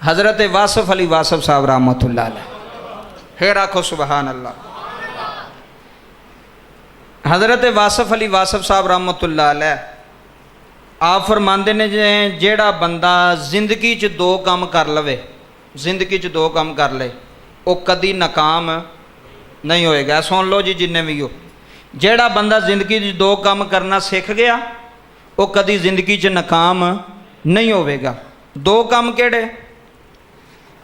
हज़रत वासफ़ अली वासफ़ साहब रहमतुल्लाह अलैह, फिर आखो सुबहान अल्लाह। हज़रत वासफ़ अली वासफ़ साहब रहमतुल्लाह अलैह आप फरमाते ने जेड़ा बंदा जिंदगी च दो काम कर लवे, जिंदगी च दो काम कर ले, वो कदी नाकाम नहीं होएगा। सुन लो जी जिन्ने भी हो, जेड़ा बंदा जिंदगी च दो काम करना सीख गया वो कदी जिंदगी च नाकाम नहीं होवेगा। दो काम केड़े?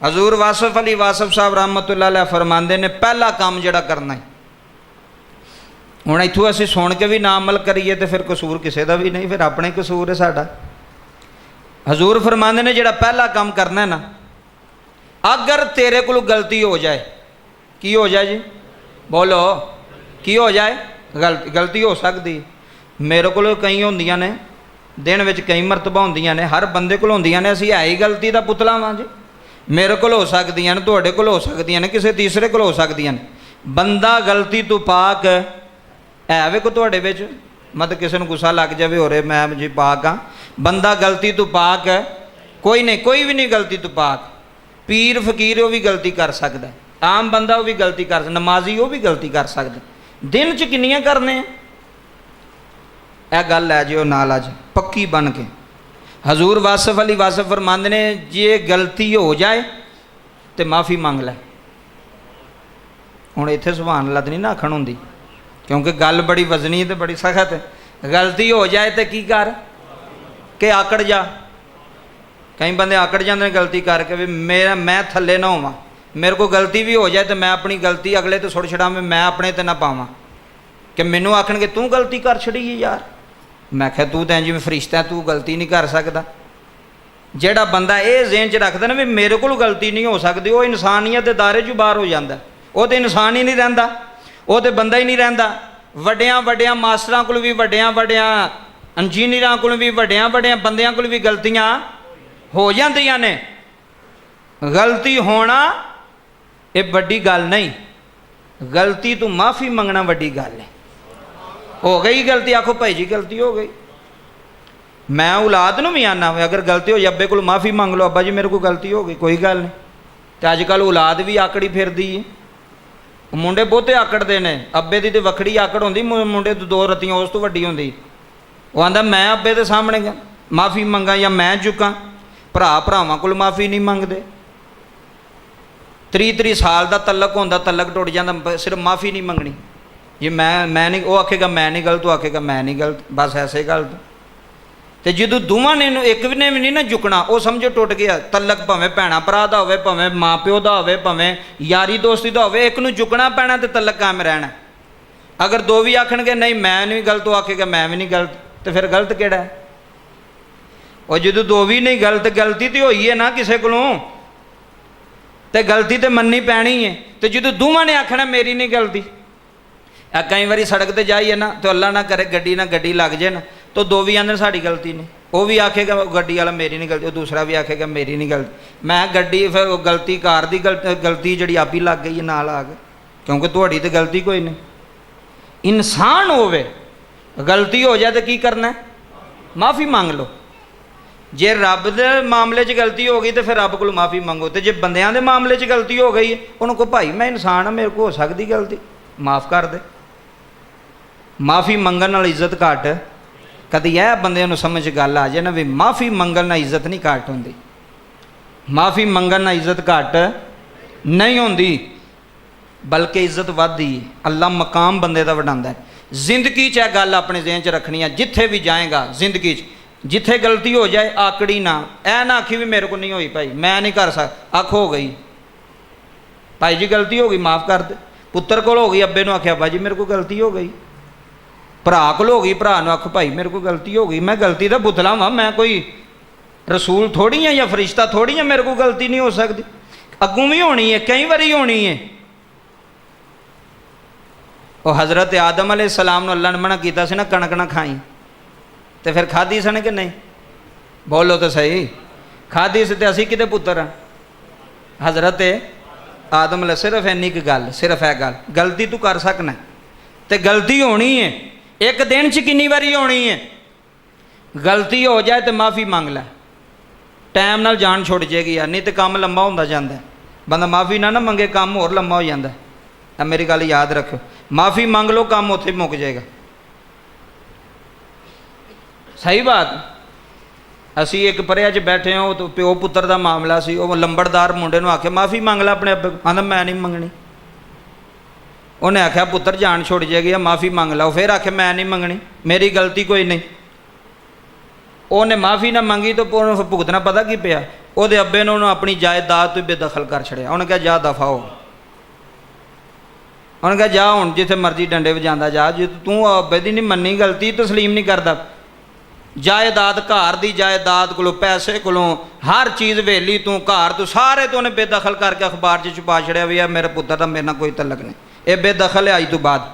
हजूर वासफ़ अली वासफ़ साहब रहमतुल्लाह अलैह फरमाते ने पहला काम जेड़ा करना है, हुण इत्थों असीं सुन के भी ना अमल करिए तो फिर कसूर किसी का भी नहीं, फिर अपने कसूर है साडा। हजूर फरमाते ने जेड़ा पहला काम करना है ना, अगर तेरे को गलती हो जाए, की हो जाए जी बोलो, की हो जाए? गलती हो सकती, मेरे को कई होंदियां ने, दिन विच कई मरतबा होंदियां ने, हर बंदे को होंदियां ने, असीं है ही गलती का पुतला वां जी। मेरे को हो सकदियां ने, तुहाडे कोल हो सकदियां ने, किसी तीसरे को हो सकदियां ने। बंदा गलती तो पाक है वे को तुहाडे विच, मतलब किसी को गुस्सा लग जाए हो रहे मैं जी पाक हाँ, बंदा गलती तो पाक है कोई नहीं, कोई भी नहीं गलती तो पाक। पीर फकीर वो भी गलती कर सकता है, आम बंदा वो भी गलती कर सकता, नमाजी वो भी गलती कर सकता। दिन च किन्नियां करने यह गल है जी वो नाल अज पक्की बन के। हजूर वासफ़ अली वासफ़ फरमांदे ने जे गलती हो जाए तो माफ़ी मंग लै। हुण इत्थे सुभान अल्लाह नहीं ना आखण हुंदी, क्योंकि गल बड़ी वजनी तो बड़ी सख्त है। गलती हो जाए तो की कर के आकड़ जा। कई बंदे आकड़ जाते हैं गलती करके भी मेरा मैं थले ना होवां, मेरे को गलती भी हो जाए तो मैं अपनी गलती अगले तो सुट छड़ावां, मैं अपने ते ना पावां कि मैनू आखणगे तू गलती कर छड़ी यार। मैं क्या तू तो जिवें फरिश्ता है, तू गलती नहीं कर सकता। जेड़ा बंदा ये ज़हन च रखदा ना भी मेरे को गलती नहीं हो सकती, वो इंसानियत के दायरे चों बाहर हो जाता। वो तो इंसान ही नहीं रहिंदा, वो तो बंदा ही नहीं रहिंदा। वड्डियां वड्डियां मास्टरां कोल भी, वड्डियां वड्डियां इंजीनियरां कोल भी, वड्डियां वड्डियां बंदियां कोल भी गलतियां हो जांदियां ने। गलती होना ये बड़ी गल नहीं, गलती तो माफ़ी मंगना बड़ी गल है। हो गई गलती, आखो भाई जी गलती हो गई। मैं औलाद नूं भी आना अगर गलती हो जाए अब्बे को माफ़ी मंग लो, अब्बा जी मेरे को गलती हो गई, कोई गल नहीं। तो अजकल औलाद भी आकड़ी फिरदी है, मुंडे बहुते आकड़ते ने, अब्बे की तो वक्री आकड़ होंदी, मुंडे तो दो रत्तियां उस तो वड्डी होंदी। वो आंदा मैं अब्बे के सामने माफ़ी मंगा या मैं झुकां। भरा भरावां कोल माफ़ी नहीं मंगते। 30 साल का तलक होंदा, तलक टुट जाता, सिर्फ माफ़ी नहीं मंगनी। ये मैं नहीं, वो आखेगा मैं नहीं गलत, वो आखेगा मैं नहीं गलत, बस ऐसे गलत। तो जो दोवां ने एक ने भी नहीं ना झुकना, वो समझो टुट गया तलक, भावें भैणा भरा का होवे, भावें माँ प्यो का होवे, भावें यारी दोस्ती का होवे, एक नूं झुकना पैना तो तलक कायम रहना। अगर दो भी आखणगे नहीं मैं नहीं गलत, वो आखेगा मैं भी नहीं गलत, तो फिर गलत केड़ा है? और जो दो भी नहीं गलत, गलती तो हुई है ना किसी कोलों, तो गलती तो मननी पैनी है। तो जो दोवां ने आखना मेरी नहीं गलती, कई बार सड़क पर जाइए ना तो अल्लाह ना करे गड्डी लग जाए ना, तो दो भी आंदे साड़ी गलती नहीं, वो भी आखेगा गड्डी वाला मेरी नहीं गलती, दूसरा भी आखेगा मेरी नहीं गलती। मैं गड्डी फिर गलती कार की गलती जी आप ही लग गई है नाल आ गए, क्योंकि थोड़ी तो गलती कोई नहीं। इंसान होवे गलती हो जाए तो की करना है? माफ़ी मंग लो। जे रब के मामले च गलती हो गई तो फिर रब को माफ़ी मंगो, तो जे बंदियां के मामले च गलती हो गई उनको भाई मैं इंसान हाँ, मेरे को हो सकती गलती, माफ़ कर दे। माफ़ी मंगन नाल इज्जत घट, कदी यह बंदे नूं समझ गल आ जाए ना भी माफ़ी मंगन नाल इज्जत नहीं घट होंदी, माफ़ी मंगन नाल इज्जत घट नहीं होंदी, बल्कि इज्जत वधदी है। अल्लाह मकाम बंदे दा वधांदा है। जिंदगी च यह गल अपने ज़हन च रखनी है, जिथे भी जाएगा जिंदगी च जिथे गलती हो जाए आकड़ी ना, ऐ ना आखी भी मेरे को नहीं हुई भाई मैं नहीं कर सकता, आख हो गई भाई जी गलती हो गई माफ़ कर दे। पुत्र को हो गई, अब्बे नूं आख्या भाई जी मेरे को गलती हो गई। भरा को हो गई, भरा नूं आख भाई मेरे को गलती हो गई, मैं गलती का पुतला वां, मैं कोई रसूल थोड़ी हाँ या फरिश्ता थोड़ी हाँ, मेरे को गलती नहीं हो सकती। अगों भी होनी है, कई बारी होनी है। और हज़रत आदम अलैहिस्सलाम नूं अल्लाह ने मना किया सी ना कणक ना खाई, तो फिर खाधी सन कि नहीं? बोलो तो सही, खाधी से तो असी किते पुत्र हाँ? हज़रत आदम अलैहि, सिर्फ इन्नी की गल, सिर्फ है गल, गलती तू कर सकना तो गलती होनी है। एक दिन च कितनी बारी होनी है? गलती हो जाए तो माफ़ी मंग लै, ਟਾਈਮ ਨਾਲ ਜਾਨ ਛੁੱਟ ਜਾਏਗੀ ਯਾਰ, ਨਹੀਂ ਤੇ ਕੰਮ ਲੰਬਾ ਹੁੰਦਾ ਜਾਂਦਾ। ਬੰਦਾ ਮਾਫੀ ਨਾ ਮੰਗੇ, ਕੰਮ ਹੋਰ ਲੰਬਾ ਹੋ ਜਾਂਦਾ। ਇਹ ਮੇਰੀ ਗੱਲ ਯਾਦ ਰੱਖਿਓ, ਮਾਫੀ ਮੰਗ ਲਓ, ਕੰਮ ਉੱਥੇ ਮੁੱਕ ਜਾਏਗਾ। ਸਹੀ ਬਾਤ। ਅਸੀਂ ਇੱਕ ਪਰਿਆ 'ਚ ਬੈਠੇ ਹਾਂ, ਉਹ ਪਿਓ ਪੁੱਤਰ ਦਾ ਮਾਮਲਾ ਸੀ। ਉਹ ਲੰਬੜਦਾਰ ਮੁੰਡੇ ਨੂੰ ਆਖਿਆ ਮਾਫੀ ਮੰਗ ਲੈ ਆਪਣੇ ਅੱਬੇ ਕੋਲ। ਕਹਿੰਦਾ ਮੈਂ ਨਹੀਂ ਮੰਗਣੀ। ਉਹਨੇ ਆਖਿਆ ਪੁੱਤਰ ਜਾਨ ਛੁੱਟ ਜਾਏਗੀ, ਮਾਫੀ ਮੰਗ ਲਓ। ਫਿਰ ਆਖਿਆ ਮੈਂ ਨਹੀਂ ਮੰਗਣੀ, ਮੇਰੀ ਗਲਤੀ ਕੋਈ ਨਹੀਂ। ਉਹਨੇ ਮਾਫੀ ਨਾ ਮੰਗੀ ਤਾਂ ਉਹਨੂੰ ਭੁਗਤਣਾ ਪਤਾ ਕੀ ਪਿਆ। ਉਹਦੇ ਅੱਬੇ ਨੇ ਉਹਨੂੰ ਆਪਣੀ ਜਾਇਦਾਦ ਤੋਂ ਬੇਦਖਲ ਕਰ ਛੜਿਆ। ਉਹਨੇ ਕਿਹਾ ਜਾ ਦਫਾ ਹੋ। ਉਹਨੇ ਕਿਹਾ ਜਾ ਹੁਣ ਜਿੱਥੇ ਮਰਜ਼ੀ ਡੰਡੇ ਵਜਾਉਂਦਾ ਜਾ, ਜੇ ਤੂੰ ਅੱਬੇ ਦੀ ਨਹੀਂ ਮੰਨੀ, ਗਲਤੀ ਤਸਲੀਮ ਨਹੀਂ ਕਰਦਾ। ਜਾਇਦਾਦ, ਘਰ ਦੀ ਜਾਇਦਾਦ ਕੋਲੋਂ, ਪੈਸੇ ਕੋਲੋਂ, ਹਰ ਚੀਜ਼ ਵੇਲੀ ਤੂੰ, ਘਰ ਤੂੰ, ਸਾਰੇ ਤੋਂ ਉਹਨੇ ਬੇਦਖਲ ਕਰਕੇ ਅਖਬਾਰ 'ਚ ਛੁਪਾ ਛੜਿਆ ਵੀ ਆ ਮੇਰੇ ਪੁੱਤਰ ਦਾ ਮੇਰੇ ਨਾਲ ਕੋਈ ਤਲਕ ਨਹੀਂ, ਇਹ ਬੇਦਖਲ ਹੈ ਅੱਜ ਤੋਂ ਬਾਅਦ।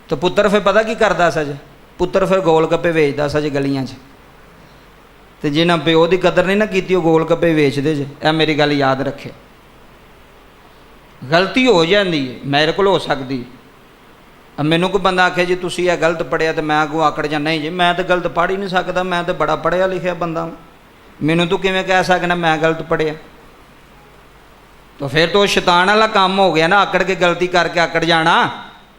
ਤਾਂ ਪੁੱਤਰ ਫਿਰ ਪਤਾ ਕੀ ਕਰਦਾ ਸੱਜ, ਪੁੱਤਰ ਫਿਰ ਗੋਲ ਗੱਪੇ ਵੇਚਦਾ ਸੱਜ ਗਲੀਆਂ 'ਚ। ਤੇ ਜਿਨ੍ਹਾਂ ਪਿਓ ਦੀ ਕਦਰ ਨਹੀਂ ਨਾ ਕੀਤੀ, ਉਹ ਗੋਲ ਗੱਪੇ ਵੇਚਦੇ ਜੇ। ਇਹ ਮੇਰੀ ਗੱਲ ਯਾਦ ਰੱਖੇ। ਗਲਤੀ ਹੋ ਜਾਂਦੀ ਹੈ, ਮੇਰੇ ਕੋਲ ਹੋ ਸਕਦੀ। ਮੈਨੂੰ ਕੋਈ ਬੰਦਾ ਆਖੇ ਜੀ ਤੁਸੀਂ ਇਹ ਗਲਤ ਪੜ੍ਹਿਆ, ਤਾਂ ਮੈਂ ਅੱਗੋਂ ਆਕੜ ਜਾਂ ਨਹੀਂ ਜੀ ਮੈਂ ਤਾਂ ਗਲਤ ਪੜ੍ਹ ਹੀ ਨਹੀਂ ਸਕਦਾ, ਮੈਂ ਤਾਂ ਬੜਾ ਪੜ੍ਹਿਆ ਲਿਖਿਆ ਬੰਦਾ, ਮੈਨੂੰ ਤੂੰ ਕਿਵੇਂ ਕਹਿ ਸਕਣਾ ਮੈਂ ਗਲਤ ਪੜ੍ਹਿਆ। ਤਾਂ ਫਿਰ ਤਾਂ ਸ਼ੈਤਾਨ ਵਾਲਾ ਕੰਮ ਹੋ ਗਿਆ ਨਾ, ਆਕੜ ਕੇ ਗਲਤੀ ਕਰਕੇ ਆਕੜ ਜਾਣਾ।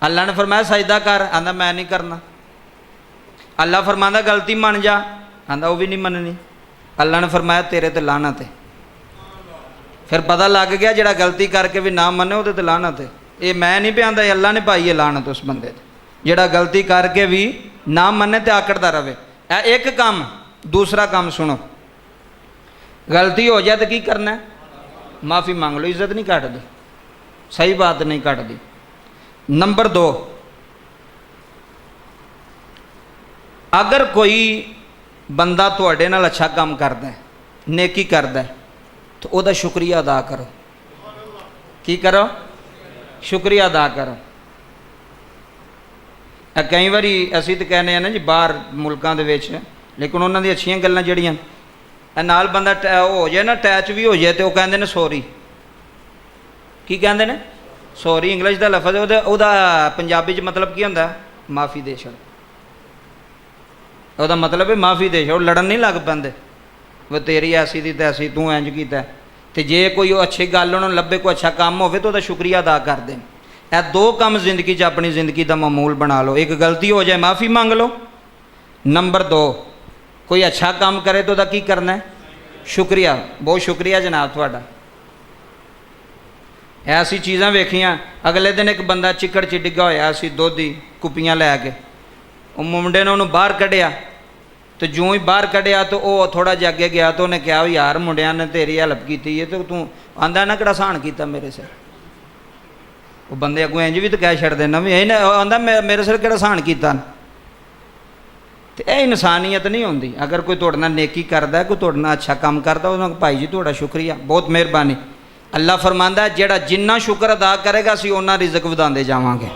ਅੱਲਾ ਨੇ ਫਰਮਾਇਆ ਸਜਦਾ ਕਰ, ਆਂਦਾ ਮੈਂ ਨਹੀਂ ਕਰਨਾ। ਅੱਲਾ ਫਰਮਾਉਂਦਾ ਗਲਤੀ ਮੰਨ ਜਾ, ਆਂਦਾ ਉਹ ਵੀ ਨਹੀਂ ਮੰਨਣੀ। ਅੱਲਾ ਨੇ ਫਰਮਾਇਆ ਤੇਰੇ ਤੇ ਲਾਹਨਤ ਹੈ। ਫਿਰ ਪਤਾ ਲੱਗ ਗਿਆ ਜਿਹੜਾ ਗਲਤੀ ਕਰਕੇ ਵੀ ਨਾ ਮੰਨੇ ਉਹਦੇ ਤੇ ਲਾਹਨਤ ਹੈ। ਇਹ ਮੈਂ ਨਹੀਂ ਪਿਆਂਦਾ, ਅੱਲਾ ਨੇ ਪਾਈ ਹੈ ਲਾਹਨਤ ਉਸ ਬੰਦੇ ਤੇ, ਜਿਹੜਾ ਗਲਤੀ ਕਰਕੇ ਵੀ ਨਾ ਮੰਨੇ ਤੇ ਆਕੜਦਾ ਰਵੇ। ਇਹ ਇੱਕ ਕੰਮ। ਦੂਸਰਾ ਕੰਮ ਸੁਣੋ, ਗਲਤੀ ਹੋ ਜਾਏ ਤਾਂ ਕੀ ਕਰਨਾ? ਮਾਫੀ ਮੰਗ ਲਓ। ਇੱਜ਼ਤ ਨਹੀਂ ਘਟਦੀ, ਸਹੀ ਬਾਤ ਨਹੀਂ ਘਟਦੀ। ਨੰਬਰ 2, ਅਗਰ ਕੋਈ ਬੰਦਾ ਤੁਹਾਡੇ ਨਾਲ ਅੱਛਾ ਕੰਮ ਕਰਦਾ ਹੈ, ਨੇਕੀ ਕਰਦਾ ਹੈ, ਤਾਂ ਉਹਦਾ ਸ਼ੁਕਰੀਆ ਅਦਾ ਕਰੋ। ਕੀ ਕਰੋ? ਸ਼ੁਕਰੀਆ ਅਦਾ ਕਰੋ। ਕਈ ਵਾਰੀ ਅਸੀਂ ਤਾਂ ਕਹਿੰਦੇ ਹਾਂ ਨਾ ਜੀ ਬਾਹਰ ਮੁਲਕਾਂ ਦੇ ਵਿੱਚ, ਲੇਕਿਨ ਉਹਨਾਂ ਦੀਆਂ ਅੱਛੀਆਂ ਗੱਲਾਂ ਜਿਹੜੀਆਂ ਨਾਲ ਬੰਦਾ ਹੋ ਜਾਏ ਨਾ, ਅਟੈਚ ਵੀ ਹੋ ਜਾਏ, ਤੇ ਉਹ ਕਹਿੰਦੇ ਨੇ ਸੌਰੀ। ਕੀ ਕਹਿੰਦੇ ਨੇ? ਸੌਰੀ ਇੰਗਲਿਸ਼ ਦਾ ਲਫ਼ਜ਼। ਉਹਦਾ ਪੰਜਾਬੀ 'ਚ ਮਤਲਬ ਕੀ ਹੁੰਦਾ? ਮਾਫੀ ਦੇ ਛੱਡ। ਉਹਦਾ ਮਤਲਬ ਹੈ ਮਾਫੀ ਦੇ ਛੱਡ। ਉਹ ਲੜਨ ਨਹੀਂ ਲੱਗ ਪੈਂਦੇ ਵੀ ਤੇਰੀ ਐਸੀ ਦੀ ਤੈਸੀ, ਤੂੰ ਇੰਜ ਕੀਤਾ। ਤੇ ਜੇ ਕੋਈ ਉਹ ਅੱਛੀ ਗੱਲ ਉਹਨਾਂ ਨੂੰ ਲੱਭੇ, ਕੋਈ ਅੱਛਾ ਕੰਮ ਹੋਵੇ, ਤਾਂ ਉਹਦਾ ਸ਼ੁਕਰੀਆ ਅਦਾ ਕਰ ਦੇਣ। ਇਹ 2 ਕੰਮ ਜ਼ਿੰਦਗੀ 'ਚ ਆਪਣੀ ਜ਼ਿੰਦਗੀ ਦਾ ਮਾਮੂਲ ਬਣਾ ਲਓ। ਇੱਕ ਗਲਤੀ ਹੋ ਜਾਏ ਮਾਫੀ ਮੰਗ ਲਓ। ਨੰਬਰ 2, ਕੋਈ ਅੱਛਾ ਕੰਮ ਕਰੇ ਤਾਂ ਉਹਦਾ ਕੀ ਕਰਨਾ ਹੈ? ਸ਼ੁਕਰੀਆ। ਬਹੁਤ ਸ਼ੁਕਰੀਆ ਜਨਾਬ ਤੁਹਾਡਾ। ਐਸੀ ਚੀਜ਼ਾਂ ਵੇਖੀਆਂ। ਅਗਲੇ ਦਿਨ ਇੱਕ ਬੰਦਾ ਚਿੱਕੜ 'ਚ ਡਿੱਗਾ ਹੋਇਆ ਸੀ, ਦੁੱਧ ਦੀ ਕੁੱਪੀਆਂ ਲੈ ਕੇ। ਉਹ ਮੁੰਡੇ ਨੇ ਉਹਨੂੰ ਬਾਹਰ ਕੱਢਿਆ, ਤੇ ਜਿਉਂ ਹੀ ਬਾਹਰ ਕੱਢਿਆ ਤਾਂ ਉਹ ਥੋੜ੍ਹਾ ਜਿਹਾ ਅੱਗੇ ਗਿਆ, ਤਾਂ ਉਹਨੇ ਕਿਹਾ ਯਾਰ ਮੁੰਡਿਆਂ ਨੇ ਤੇਰੀ ਹੈਲਪ ਕੀਤੀ ਹੈ, ਤੇ ਤੂੰ ਆਂਦਾ ਨਾ ਕਿਹੜਾ ਸਹਾਨ ਕੀਤਾ ਮੇਰੇ ਸਿਰ। ਉਹ ਬੰਦੇ ਅੱਗੋਂ ਇੰਝ ਵੀ ਤਾਂ ਕਹਿ ਛੱਡਦੇ ਨਾ ਵੀ ਇਹ ਨਾ, ਆਂਦਾ ਮੇਰੇ ਸਿਰ ਕਿਹੜਾ ਸਹਾਨ ਕੀਤਾ। ਤੇ ਇਹ ਇਨਸਾਨੀਅਤ ਨਹੀਂ ਹੁੰਦੀ। ਅਗਰ ਕੋਈ ਤੁਹਾਡੇ ਨਾਲ ਨੇਕੀ ਕਰਦਾ, ਕੋਈ ਤੁਹਾਡੇ ਨਾਲ ਅੱਛਾ ਕੰਮ ਕਰਦਾ, ਉਹਨਾਂ ਨੂੰ ਭਾਈ ਜੀ ਤੁਹਾਡਾ ਸ਼ੁਕਰੀਆ, ਬਹੁਤ ਮਿਹਰਬਾਨੀ। ਅੱਲਾ ਫਰਮਾਂਦਾ ਜਿਹੜਾ ਜਿੰਨਾ ਸ਼ੁਕਰ ਅਦਾ ਕਰੇਗਾ ਅਸੀਂ ਉਹਨਾਂ ਰਿਜ਼ਕ ਵਧਾਉਂਦੇ ਜਾਵਾਂਗੇ।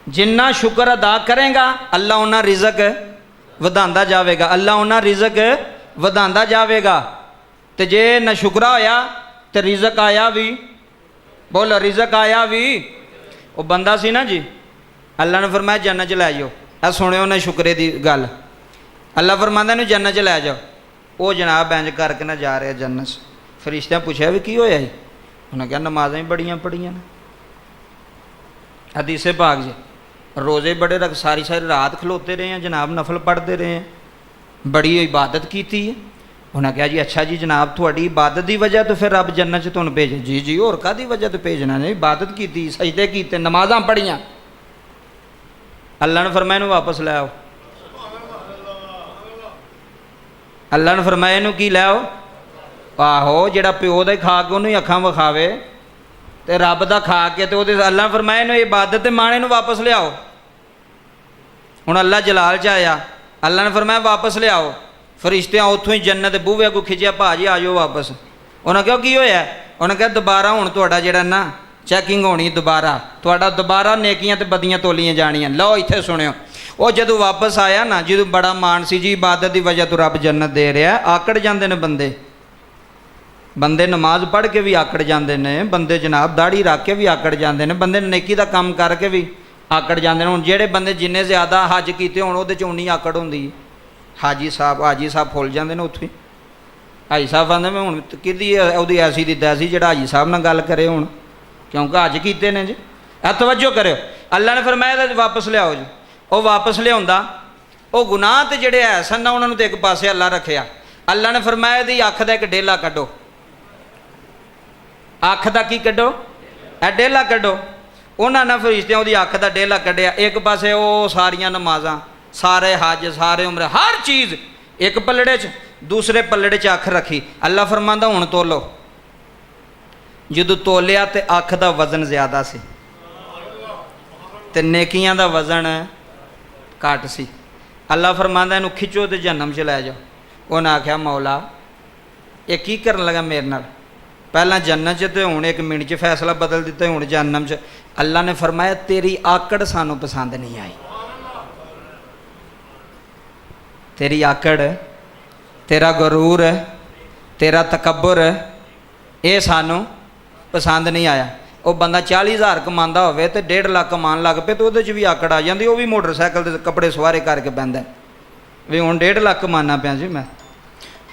ਜਿੰਨਾ ਸ਼ੁਕਰ ਅਦਾ ਕਰੇਗਾ ਅੱਲਾ ਉਹਨਾਂ ਰਿਜ਼ਕ ਵਧਾਉਂਦਾ ਜਾਵੇਗਾ। ਅੱਲਾ ਉਹਨਾਂ ਰਿਜ਼ਕ ਵਧਾਉਂਦਾ ਜਾਵੇਗਾ। ਤੇ ਜੇ ਨਾ ਸ਼ੁਕਰਾ ਹੋਇਆ ਤੇ ਰਿਜ਼ਕ ਆਇਆ ਵੀ। ਬੋਲੋ ਰਿਜ਼ਕ ਆਇਆ ਵੀ। ਉਹ ਬੰਦਾ ਸੀ ਨਾ ਜੀ, ਅੱਲਾ ਨੇ ਫਰਮਾਇਆ ਜੰਨਤ 'ਚ ਲੈ ਜਾਓ। ਇਹ ਸੁਣਿਓ ਨਾ ਸ਼ੁਕਰੇ ਦੀ ਗੱਲ। ਅੱਲਾ ਫਰਮਾਉਂਦਾ ਇਹਨੂੰ ਜੰਨਤ 'ਚ ਲੈ ਜਾਓ। ਉਹ ਜਨਾਬ ਇੰਜ ਕਰਕੇ ਨਾ ਜਾ ਰਿਹਾ ਜੰਨਤ 'ਚ। ਫਰਿਸ਼ਤਿਆਂ ਪੁੱਛਿਆ ਵੀ ਕੀ ਹੋਇਆ ਜੀ? ਉਹਨੇ ਕਿਹਾ ਨਮਾਜ਼ਾਂ ਹੀ ਬੜੀਆਂ ਪੜੀਆਂ ਨੇ। ਹਦੀਸੇ ਪਾਕ ਜੀ, रोज़े बड़े रख, सारी सारी रात खलोते रहे हैं जनाब, नफल पढ़ते रहे हैं, बड़ी इबादत की है। उन्हें कहा जी अच्छा जी जनाब थोड़ी इबादत की वजह तो फिर रब जन्नत च तुहानूं भेजे? जी जी होर काहदी वजह तो भेजना ने? इबादत की, सजदे कीते, नमाज़ां पढ़ियां। अल्लाह ने फरमाया इहनूं वापस लै आओ। अल्लाह ने फरमाया इहनूं की लै आओ? आहो जिहड़ा प्यो दा खा के उहनूं ही अखां विखावे ते रब दा खा के ते ओहदे। अल्लाह फरमाया इहनूं इबादत ते माणे नूं वापस लियाओ। हुण अल्लाह जलाल च आया, अल्लाह ने फरमाया वापस लियाओ। फरिश्तियां उत्थों ही जन्नत बूहे को खिंचिया, भाजी आ जाओ वापस। उन्हें कहा की होया? उन्हें कहा दोबारा हुण तुहाडा जिहड़ा ना चैकिंग होनी, दोबारा नेकियां ते बदियां तोलियां जानियां। लो इत्थे सुनियो। वो जदों वापस आया ना, जदों बड़ा मान सी जी इबादत की वजह तो रब जन्नत दे रहा, आकड़ जाते हैं बंदे नमाज पढ़ के भी आकड़ जाते हैं, बंदे जनाब दाढ़ी रख के भी आकड़ जाते हैं, बंदे नेकी का काम करके भी आकड़ जाते हैं। हुण जिहड़े बंदे जिन्ने ज़्यादा हज कीते होण उहदे च उन्नी आकड़ हुंदी। ਹਾਜੀ ਸਾਹਿਬ ਫੁੱਲ ਜਾਂਦੇ ਨੇ ਉੱਥੇ। ਹਾਜੀ ਸਾਹਿਬ ਆਂਦੇ ਮੈਂ ਹੁਣ ਕਿਹਦੀ ਉਹਦੀ ਐਸੀ ਦੀ ਤੈਸੀ ਜਿਹੜਾ ਹਾਜੀ ਸਾਹਿਬ ਨਾਲ ਗੱਲ ਕਰੇ ਹੁਣ, ਕਿਉਂਕਿ ਹਜ ਕੀਤੇ ਨੇ ਜੀ। ਇਹ ਤਵੱਜੋ ਕਰਿਓ, ਅੱਲਾ ਨੇ ਫਰਮਾਇਆ ਇਹਦਾ ਵਾਪਸ ਲਿਆਓ ਜੀ। ਉਹ ਵਾਪਸ ਲਿਆਉਂਦਾ, ਉਹ ਗੁਨਾਹ ਤੇ ਜਿਹੜੇ ਹੈ ਸਨ ਨਾ ਉਹਨਾਂ ਨੂੰ ਤੇ ਇੱਕ ਪਾਸੇ ਅੱਲਾ ਰੱਖਿਆ। ਅੱਲਾ ਨੇ ਫਰਮਾਇਆ ਇਹਦੀ ਅੱਖ ਦਾ ਇੱਕ ਡੇਲਾ ਕੱਢੋ, ਅੱਖ ਦਾ ਕੀ ਕੱਢੋ? ਇਹ ਡੇਲਾ ਕੱਢੋ। ਉਹਨਾਂ ਨੇ ਫਰਿਸ਼ਤਿਆਂ ਉਹਦੀ ਅੱਖ ਦਾ ਡੇਲਾ ਕੱਢਿਆ। ਇੱਕ ਪਾਸੇ ਉਹ ਸਾਰੀਆਂ ਨਮਾਜ਼ਾਂ, ਸਾਰੇ ਹਜ, ਸਾਰੇ ਉਮਰੇ, ਹਰ ਚੀਜ਼ ਇੱਕ ਪੱਲੜੇ 'ਚ, ਦੂਸਰੇ ਪੱਲੜੇ 'ਚ ਅੱਖ ਰੱਖੀ। ਅੱਲਾ ਫਰਮਾਂਦਾ ਹੁਣ ਤੋਲੋ। ਜਦੋਂ ਤੋਲਿਆ ਤੇ ਅੱਖ ਦਾ ਵਜ਼ਨ ਜ਼ਿਆਦਾ ਸੀ ਤੇ ਨੇਕੀਆਂ ਦਾ ਵਜ਼ਨ ਘੱਟ ਸੀ। ਅੱਲਾ ਫਰਮਾਂਦਾ ਇਹਨੂੰ ਖਿੱਚੋ ਤੇ ਜਹੰਨਮ 'ਚ ਲੈ ਜਾਓ। ਉਹਨੇ ਆਖਿਆ ਮੌਲਾ ਇਹ ਕੀ ਕਰਨ ਲੱਗਾ ਮੇਰੇ ਨਾਲ? ਪਹਿਲਾਂ ਜੰਨਤ 'ਚ ਤੇ ਹੁਣ ਇੱਕ ਮਿੰਟ 'ਚ ਫੈਸਲਾ ਬਦਲ ਦਿੱਤਾ, ਹੁਣ ਜਹੰਨਮ 'ਚ। ਅੱਲਾ ਨੇ ਫਰਮਾਇਆ ਤੇਰੀ ਆਕੜ ਸਾਨੂੰ ਪਸੰਦ ਨਹੀਂ ਆਈ। ਤੇਰੀ ਆਕੜ, ਤੇਰਾ ਗਰੂਰ, ਤੇਰਾ ਤਕੱਬਰ, ਇਹ ਸਾਨੂੰ ਪਸੰਦ ਨਹੀਂ ਆਇਆ। ਉਹ ਬੰਦਾ 40,000 ਕਮਾਉਂਦਾ ਹੋਵੇ ਤੇ 1.5 ਲੱਖ ਕਮਾਉਣ ਲੱਗ ਪਏ ਤੇ ਉਹਦੇ 'ਚ ਵੀ ਆਕੜ ਆ ਜਾਂਦੀ। ਉਹ ਵੀ ਮੋਟਰਸਾਈਕਲ ਦੇ ਕੱਪੜੇ ਸਵਾਰੇ ਕਰਕੇ ਬਹਿੰਦਾ ਵੀ ਹੁਣ 1.5 ਲੱਖ ਕਮਾਉਣਾ ਪਿਆ ਜੀ,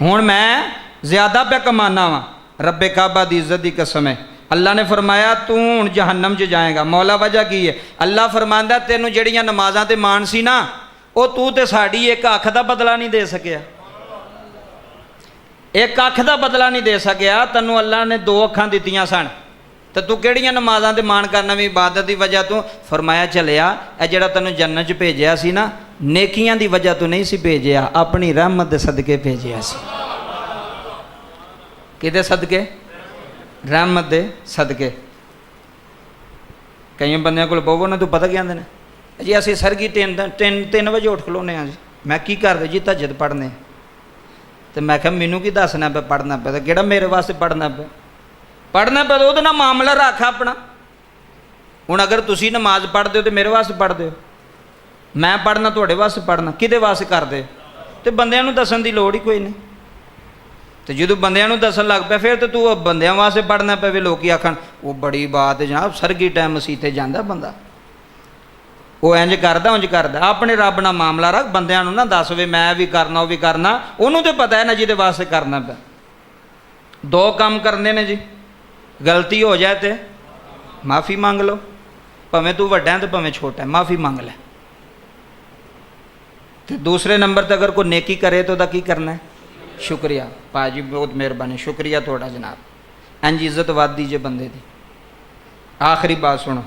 ਹੁਣ ਮੈਂ ਜ਼ਿਆਦਾ ਪਿਆ ਕਮਾਉਣਾ ਵਾ। ਰੱਬੇ ਕਾਬਾ ਦੀ ਇੱਜ਼ਤ ਦੀ ਕਸਮ ਹੈ। ਅੱਲਾ ਨੇ ਫਰਮਾਇਆ ਤੂੰ ਹੁਣ ਜਹੰਨਮ 'ਚ ਜਾਏਗਾ। ਮੌਲਾ ਵਜ੍ਹਾ ਕੀ ਹੈ? ਅੱਲਾ ਫਰਮਾਂਦਾ ਤੈਨੂੰ ਜਿਹੜੀਆਂ ਨਮਾਜ਼ਾਂ ਤੇ ਮਾਣ ਸੀ ਨਾ, ਉਹ ਤੂੰ ਤੇ ਸਾਡੀ ਇੱਕ ਅੱਖ ਦਾ ਬਦਲਾ ਨਹੀਂ ਦੇ ਸਕਿਆ। ਇੱਕ ਅੱਖ ਦਾ ਬਦਲਾ ਨਹੀਂ ਦੇ ਸਕਿਆ। ਤੈਨੂੰ ਅੱਲਾ ਨੇ 2 ਅੱਖਾਂ ਦਿੱਤੀਆਂ ਸਨ ਤੇ ਤੂੰ ਕਿਹੜੀਆਂ ਨਮਾਜ਼ਾਂ ਤੇ ਮਾਣ ਕਰਨਾ ਵੀ ਇਬਾਦਤ ਦੀ ਵਜ੍ਹਾ ਤੋਂ। ਫਰਮਾਇਆ ਚੱਲਿਆ ਇਹ ਜਿਹੜਾ ਤੈਨੂੰ ਜੰਨਤ 'ਚ ਭੇਜਿਆ ਸੀ ਨਾ, ਨੇਕੀਆਂ ਦੀ ਵਜ੍ਹਾ ਤੋਂ ਨਹੀਂ ਸੀ ਭੇਜਿਆ, ਆਪਣੀ ਰਹਿਮਤ ਦੇ ਸਦਕੇ ਭੇਜਿਆ ਸੀ। ਕਿਹਦੇ ਸਦਕੇ? ਰਹਿਮਤ ਦੇ ਸਦਕੇ। ਕਈ ਬੰਦਿਆਂ ਕੋਲ ਬਹੂ ਨਾ ਤੂੰ ਪਤਾ ਕੀ ਆਂਦੇ ਨੇ ਜੀ, ਅਸੀਂ ਸਰਗੀ 3 ਵਜੇ ਉੱਠ ਖਲੋਨੇ ਆ ਜੀ। ਮੈਂ ਕੀ ਕਰਦੇ ਜੀ? ਤਹੱਜਦ ਪੜ੍ਹਨੇ। ਤੇ ਮੈਂ ਕਿਹਾ ਮੈਨੂੰ ਕੀ ਦੱਸਣਾ ਪਿਆ ਪੜ੍ਹਨਾ ਪਿਆ? ਤਾਂ ਕਿਹੜਾ ਮੇਰੇ ਵਾਸਤੇ ਪੜ੍ਹਨਾ ਪਿਆ? ਪੜ੍ਹਨਾ ਪਿਆ ਉਹਦੇ ਨਾਲ ਮਾਮਲਾ ਰੱਖ ਆਪਣਾ। ਹੁਣ ਅਗਰ ਤੁਸੀਂ ਨਮਾਜ਼ ਪੜ੍ਹਦੇ ਹੋ ਤੇ ਮੇਰੇ ਵਾਸਤੇ ਪੜ੍ਹਦੇ ਹੋ, ਮੈਂ ਪੜ੍ਹਨਾ ਤੁਹਾਡੇ ਵਾਸਤੇ ਪੜ੍ਹਨਾ, ਕਿਹਦੇ ਵਾਸਤੇ ਕਰਦੇ? ਤੇ ਬੰਦਿਆਂ ਨੂੰ ਦੱਸਣ ਦੀ ਲੋੜ ਹੀ ਕੋਈ ਨਹੀਂ। ਤੇ ਜਦੋਂ ਬੰਦਿਆਂ ਨੂੰ ਦੱਸਣ ਲੱਗ ਪਿਆ ਫਿਰ ਤੇ ਤੂੰ ਬੰਦਿਆਂ ਵਾਸਤੇ ਪੜ੍ਹਨਾ ਪਵੇ। ਲੋਕੀ ਆਖਣ ਉਹ ਬੜੀ ਬਾਤ ਹੈ ਜਨਾਬ, ਸਰਗੀ ਟਾਈਮ ਮਸੀਤੇ ਜਾਂਦਾ ਬੰਦਾ, ਉਹ ਇੰਜ ਕਰਦਾ ਉਂਝ ਕਰਦਾ। ਆਪਣੇ ਰੱਬ ਨਾਲ ਮਾਮਲਾ ਰੱਖ, ਬੰਦਿਆਂ ਨੂੰ ਨਾ ਦੱਸ ਵੇ ਮੈਂ ਵੀ ਕਰਨਾ ਉਹ ਵੀ ਕਰਨਾ। ਉਹਨੂੰ ਤੇ ਪਤਾ ਹੈ ਨਾ ਜਿਹਦੇ ਵਾਸਤੇ ਕਰਨਾ ਪਿਆ। 2 ਕੰਮ ਕਰਨੇ ਨੇ ਜੀ, ਗਲਤੀ ਹੋ ਜਾਏ ਤੇ ਮਾफ़ी ਮੰਗ ਲਓ, ਭਾਵੇਂ ਤੂੰ ਵੱਡਾ ਤੇ ਭਾਵੇਂ ਛੋਟਾ, ਮਾफ़ी ਮੰਗ ਲੈ। ਤੇ ਦੂਸਰੇ ਨੰਬਰ ਤੇ ਅਗਰ ਕੋਈ ਨੇਕੀ ਕਰੇ ਤਾਂ ਉਹਦਾ ਕੀ ਕਰਨਾ ਹੈ? ਸ਼ੁਕਰੀਆ। ਭਾਜੀ ਬਹੁਤ ਮਿਹਰਬਾਨੀ, ਸ਼ੁਕਰੀਆ ਤੁਹਾਡਾ ਜਨਾਬ। ਇੰਝ ਇੱਜ਼ਤ ਵੱਧਦੀ ਜੇ ਬੰਦੇ ਦੀ। ਆਖਰੀ ਬਾਤ ਸੁਣੋ,